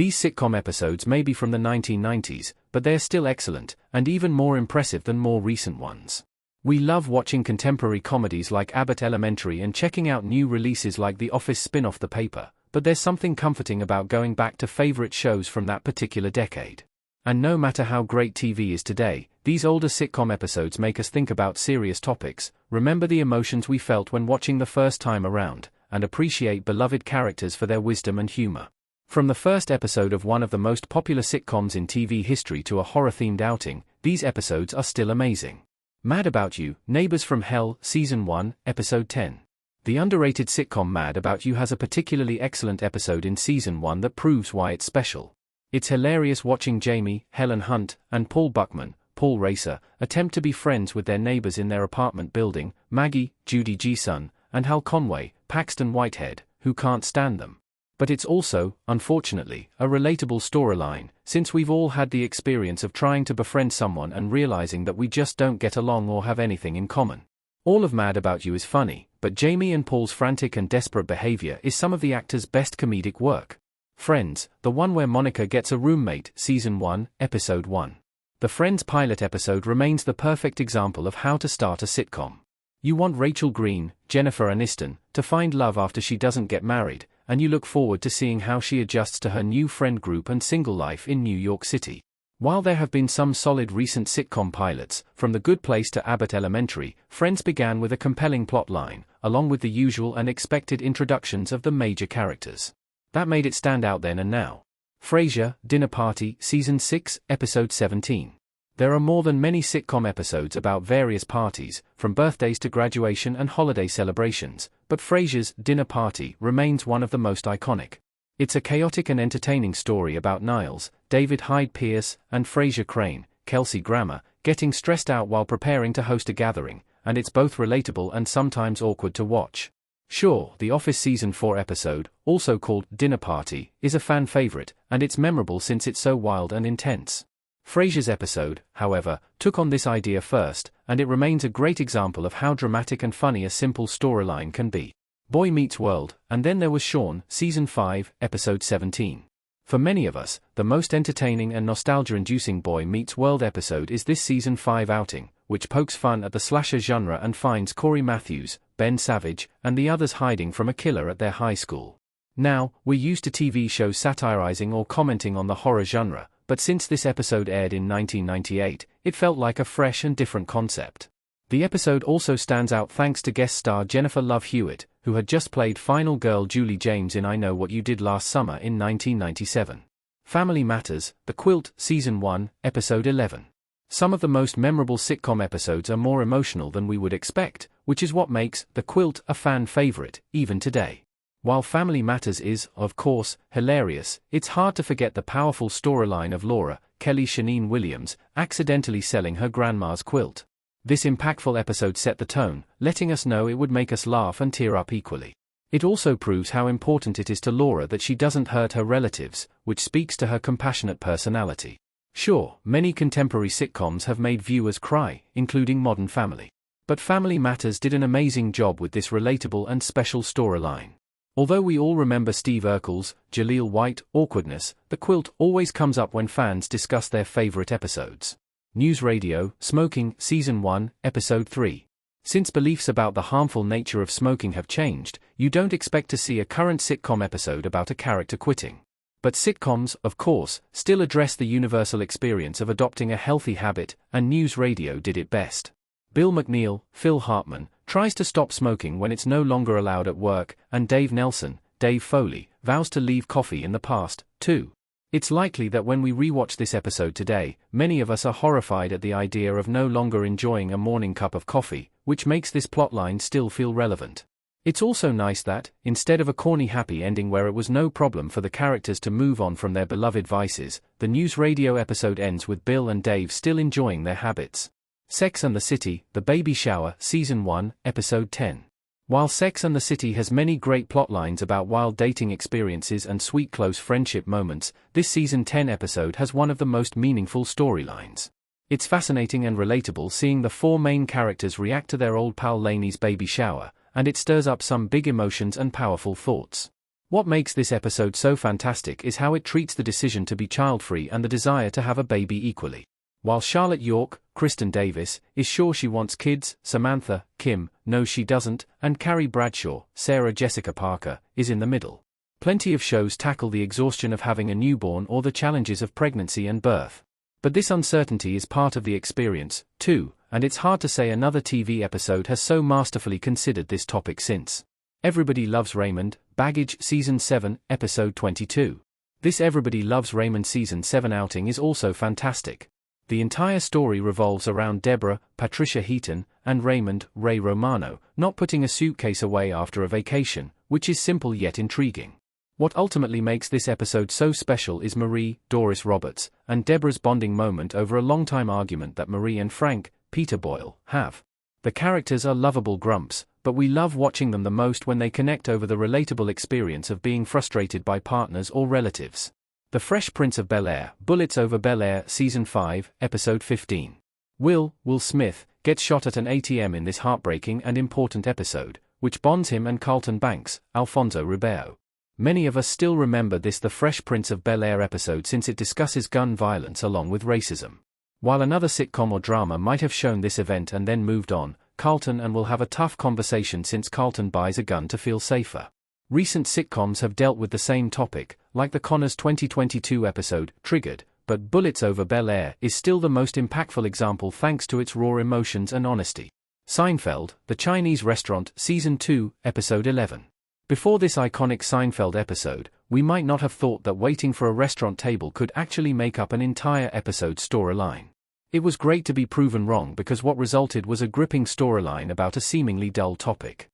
These sitcom episodes may be from the 1990s, but they're still excellent, and even more impressive than more recent ones. We love watching contemporary comedies like Abbott Elementary and checking out new releases like The Office spin-off The Paper, but there's something comforting about going back to favorite shows from that particular decade. And no matter how great TV is today, these older sitcom episodes make us think about serious topics, remember the emotions we felt when watching the first time around, and appreciate beloved characters for their wisdom and humor. From the first episode of one of the most popular sitcoms in TV history to a horror-themed outing, these episodes are still amazing. Mad About You, Neighbors from Hell, Season 1, Episode 10. The underrated sitcom Mad About You has a particularly excellent episode in Season 1 that proves why it's special. It's hilarious watching Jamie, Helen Hunt, and Paul Buckman, Paul Racer, attempt to be friends with their neighbors in their apartment building, Maggie, Judy Geeson, and Hal Conway, Paxton Whitehead, who can't stand them. But it's also, unfortunately, a relatable storyline, since we've all had the experience of trying to befriend someone and realizing that we just don't get along or have anything in common. All of Mad About You is funny, but Jamie and Paul's frantic and desperate behavior is some of the actor's best comedic work. Friends, the one where Monica gets a roommate, Season 1, Episode 1. The Friends pilot episode remains the perfect example of how to start a sitcom. You want Rachel Green, Jennifer Aniston, to find love after she doesn't get married, and you look forward to seeing how she adjusts to her new friend group and single life in New York City. While there have been some solid recent sitcom pilots, from The Good Place to Abbott Elementary, Friends began with a compelling plot line, along with the usual and expected introductions of the major characters. That made it stand out then and now. Frasier, Dinner Party, Season 6, Episode 17. There are more than many sitcom episodes about various parties, from birthdays to graduation and holiday celebrations, but Frasier's Dinner Party remains one of the most iconic. It's a chaotic and entertaining story about Niles, David Hyde Pierce, and Frasier Crane, Kelsey Grammer, getting stressed out while preparing to host a gathering, and it's both relatable and sometimes awkward to watch. Sure, The Office Season 4 episode, also called Dinner Party, is a fan favorite, and it's memorable since it's so wild and intense. Frasier's episode, however, took on this idea first, and it remains a great example of how dramatic and funny a simple storyline can be. Boy Meets World, and then there was Shaun, Season 5, Episode 17. For many of us, the most entertaining and nostalgia-inducing Boy Meets World episode is this Season 5 outing, which pokes fun at the slasher genre and finds Corey Matthews, Ben Savage, and the others hiding from a killer at their high school. Now, we're used to TV shows satirizing or commenting on the horror genre, but since this episode aired in 1998, it felt like a fresh and different concept. The episode also stands out thanks to guest star Jennifer Love Hewitt, who had just played final girl Julie James in I Know What You Did Last Summer in 1997. Family Matters, The Quilt, Season 1, Episode 11. Some of the most memorable sitcom episodes are more emotional than we would expect, which is what makes The Quilt a fan favorite, even today. While Family Matters is, of course, hilarious, it's hard to forget the powerful storyline of Laura, Kelly Shaneen Williams, accidentally selling her grandma's quilt. This impactful episode set the tone, letting us know it would make us laugh and tear up equally. It also proves how important it is to Laura that she doesn't hurt her relatives, which speaks to her compassionate personality. Sure, many contemporary sitcoms have made viewers cry, including Modern Family. But Family Matters did an amazing job with this relatable and special storyline. Although we all remember Steve Urkel's, Jaleel White, awkwardness, The Quilt always comes up when fans discuss their favorite episodes. News Radio, Smoking, Season 1, Episode 3. Since beliefs about the harmful nature of smoking have changed, you don't expect to see a current sitcom episode about a character quitting. But sitcoms, of course, still address the universal experience of adopting a healthy habit, and News Radio did it best. Bill McNeil, Phil Hartman, tries to stop smoking when it's no longer allowed at work, and Dave Nelson, Dave Foley, vows to leave coffee in the past, too. It's likely that when we rewatch this episode today, many of us are horrified at the idea of no longer enjoying a morning cup of coffee, which makes this plotline still feel relevant. It's also nice that, instead of a corny happy ending where it was no problem for the characters to move on from their beloved vices, the News Radio episode ends with Bill and Dave still enjoying their habits. Sex and the City, The Baby Shower, Season 1, Episode 10. While Sex and the City has many great plotlines about wild dating experiences and sweet close friendship moments, this Season 10 episode has one of the most meaningful storylines. It's fascinating and relatable seeing the four main characters react to their old pal Lainey's baby shower, and it stirs up some big emotions and powerful thoughts. What makes this episode so fantastic is how it treats the decision to be child-free and the desire to have a baby equally. While Charlotte York, Kristen Davis, is sure she wants kids, Samantha, Kim, knows she doesn't, and Carrie Bradshaw, Sarah Jessica Parker, is in the middle. Plenty of shows tackle the exhaustion of having a newborn or the challenges of pregnancy and birth. But this uncertainty is part of the experience, too, and it's hard to say another TV episode has so masterfully considered this topic since Everybody Loves Raymond, Baggage Season 7, Episode 22. This Everybody Loves Raymond Season 7 outing is also fantastic. The entire story revolves around Deborah, Patricia Heaton, and Raymond, Ray Romano, not putting a suitcase away after a vacation, which is simple yet intriguing. What ultimately makes this episode so special is Marie, Doris Roberts, and Deborah's bonding moment over a long-time argument that Marie and Frank, Peter Boyle, have. The characters are lovable grumps, but we love watching them the most when they connect over the relatable experience of being frustrated by partners or relatives. The Fresh Prince of Bel-Air, Bullets Over Bel-Air, Season 5, Episode 15. Will Smith, gets shot at an ATM in this heartbreaking and important episode, which bonds him and Carlton Banks, Alfonso Ribeiro. Many of us still remember this The Fresh Prince of Bel-Air episode since it discusses gun violence along with racism. While another sitcom or drama might have shown this event and then moved on, Carlton and will have a tough conversation since Carlton buys a gun to feel safer. Recent sitcoms have dealt with the same topic, like the Connors 2022 episode, Triggered, but Bullets Over Bel-Air is still the most impactful example thanks to its raw emotions and honesty. Seinfeld, The Chinese Restaurant, Season 2, Episode 11. Before this iconic Seinfeld episode, we might not have thought that waiting for a restaurant table could actually make up an entire episode storyline. It was great to be proven wrong because what resulted was a gripping storyline about a seemingly dull topic.